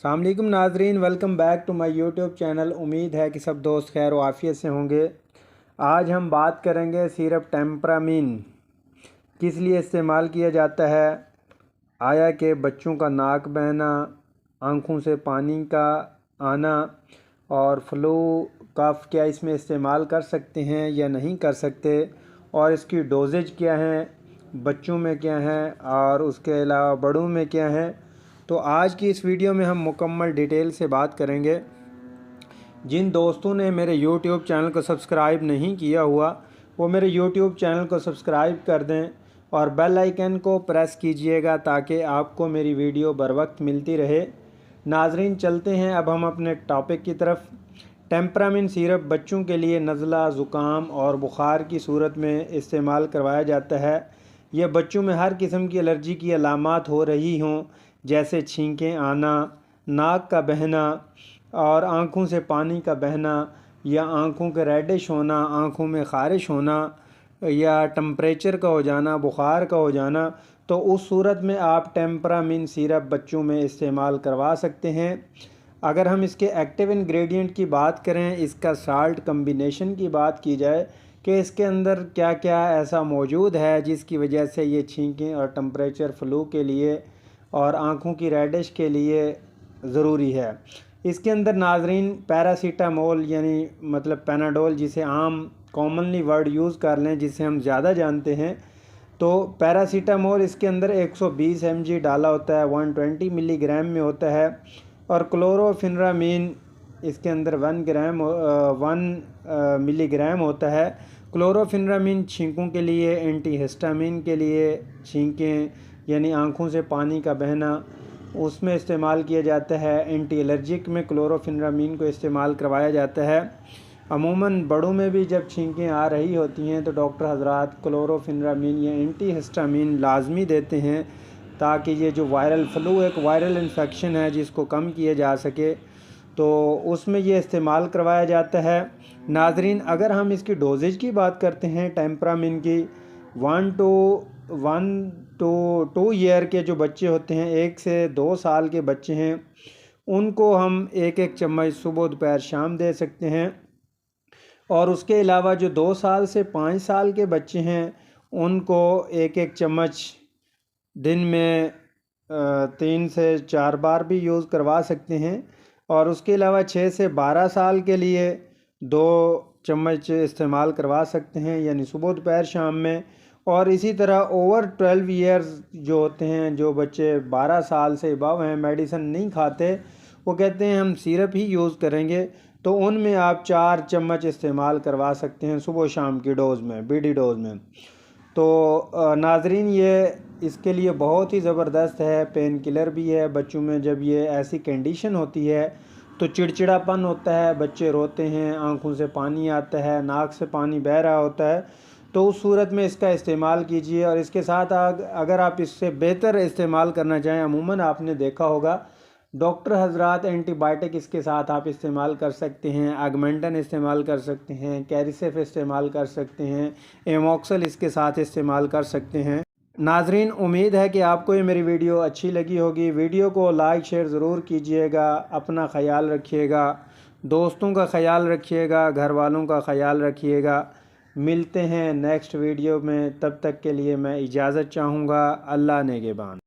السلام علیکم ناظرین، welcome back to my YouTube channel. امید ہے کہ سب دوست خیر و عافیت سے ہوں گے۔ آج ہم بات کریں گے سیرپ ٹیمپرامین کس لیے استعمال کیا جاتا ہے، آیا کہ بچوں کا ناک بہنا، آنکھوں سے پانی کا آنا اور فلو کف کیا اس میں استعمال کر سکتے ہیں یا نہیں کر سکتے، اور اس کی ڈوزیج کیا ہیں، بچوں میں کیا ہیں اور اس کے علاوہ بڑوں میں کیا ہیں۔ تو آج کی اس ویڈیو میں ہم مکمل ڈیٹیل سے بات کریں گے۔ جن دوستوں نے میرے یوٹیوب چینل کو سبسکرائب نہیں کیا ہوا وہ میرے یوٹیوب چینل کو سبسکرائب کر دیں اور بیل آئیکن کو پریس کیجئے گا تاکہ آپ کو میری ویڈیو بر وقت ملتی رہے۔ ناظرین چلتے ہیں اب ہم اپنے ٹاپک کی طرف۔ ٹیمپرامین سیرپ بچوں کے لیے نزلہ، زکام اور بخار کی صورت میں استعمال کروایا جاتا ہے۔ یہ بچوں میں ہر قسم کی الرجی کی علامات ہو رہی ہوں، جیسے چھینکیں آنا، ناک کا بہنا اور آنکھوں سے پانی کا بہنا، یا آنکھوں کے ریڈش ہونا، آنکھوں میں خارش ہونا، یا ٹمپریچر کا ہو جانا، بخار کا ہو جانا، تو اس صورت میں آپ ٹیمپرامین سیرپ بچوں میں استعمال کروا سکتے ہیں۔ اگر ہم اس کے ایکٹیو انگریڈینٹ کی بات کریں، اس کا سالٹ کمبینیشن کی بات کی جائے کہ اس کے اندر کیا کیا ایسا موجود ہے جس کی وجہ سے یہ چھینکیں اور ٹمپریچر فلو کے لیے اور آنکھوں کی ریڈش کے لیے ضروری ہے۔ اس کے اندر ناظرین پیراسیٹامول یعنی مطلب پیناڈول، جسے عام کامنلی ورڈ یوز کر لیں جسے ہم زیادہ جانتے ہیں، تو پیراسیٹامول اس کے اندر 120 mg ڈالا ہوتا ہے، 120 ملی گرام میں ہوتا ہے، اور کلوروفینرامین اس کے اندر 1 ملی گرام ہوتا ہے۔ کلوروفینرامین چھینکوں کے لیے، اینٹی ہسٹامین کے لیے، چھینکیں یعنی آنکھوں سے پانی کا بہنا اس میں استعمال کیا جاتا ہے۔ اینٹی الرجک میں کلوروفینرامین کو استعمال کروایا جاتا ہے۔ عموماً بڑوں میں بھی جب چھینکیں آ رہی ہوتی ہیں تو ڈاکٹر حضرات کلوروفینرامین یا اینٹی ہسٹامین لازمی دیتے ہیں تاکہ یہ جو وائرل فلو ایک وائرل انفیکشن ہے جس کو کم کیا جا سکے، تو اس میں یہ استعمال کروایا جاتا ہے۔ ناظرین اگر ہم اس کی ڈوزیج کی بات کرتے ہیں ٹیمپرامین کی، 1 to 2 ایئر کے جو بچے ہوتے ہیں، 1 سے 2 سال کے بچے ہیں، ان کو ہم 1 چمچ صبح دوپہر شام دے سکتے ہیں، اور اس کے علاوہ جو 2 سال سے 5 سال کے بچے ہیں ان کو 1 چمچ دن میں 3 سے 4 بار بھی یوز کروا سکتے ہیں، اور اس کے علاوہ 6 سے 12 سال کے لیے 2 چمچ استعمال کروا سکتے ہیں، یعنی صبح دوپہر شام میں۔ اور اسی طرح اوور 12 ایئرز جو ہوتے ہیں، جو بچے 12 سال سے ابو ہیں، میڈیسن نہیں کھاتے، وہ کہتے ہیں ہم سیرپ ہی یوز کریں گے، تو ان میں آپ 4 چمچ استعمال کروا سکتے ہیں صبح و شام کی ڈوز میں، بی ڈی ڈوز میں۔ تو ناظرین یہ اس کے لیے بہت ہی زبردست ہے، پین کلر بھی ہے۔ بچوں میں جب یہ ایسی کنڈیشن ہوتی ہے تو چڑچڑاپن ہوتا ہے، بچے روتے ہیں، آنکھوں سے پانی آتا ہے، ناک سے پانی بہہ رہا ہوتا ہے، تو اس صورت میں اس کا استعمال کیجئے۔ اور اس کے ساتھ اگر آپ اس سے بہتر استعمال کرنا چاہیں، عموماً آپ نے دیکھا ہوگا ڈاکٹر حضرات اینٹی بائیوٹک اس کے ساتھ آپ استعمال کر سکتے ہیں، آگمنٹن استعمال کر سکتے ہیں، کیریسیف استعمال کر سکتے ہیں، ایموکسل اس کے ساتھ استعمال کر سکتے ہیں۔ ناظرین امید ہے کہ آپ کو یہ میری ویڈیو اچھی لگی ہوگی۔ ویڈیو کو لائک شیئر ضرور کیجئے گا، اپنا خیال رکھیے گا، دوستوں کا خیال رکھیے گا، گھر والوں کا خیال رکھیے گا۔ ملتے ہیں نیکسٹ ویڈیو میں، تب تک کے لیے میں اجازت چاہوں گا۔ اللہ نگہبان۔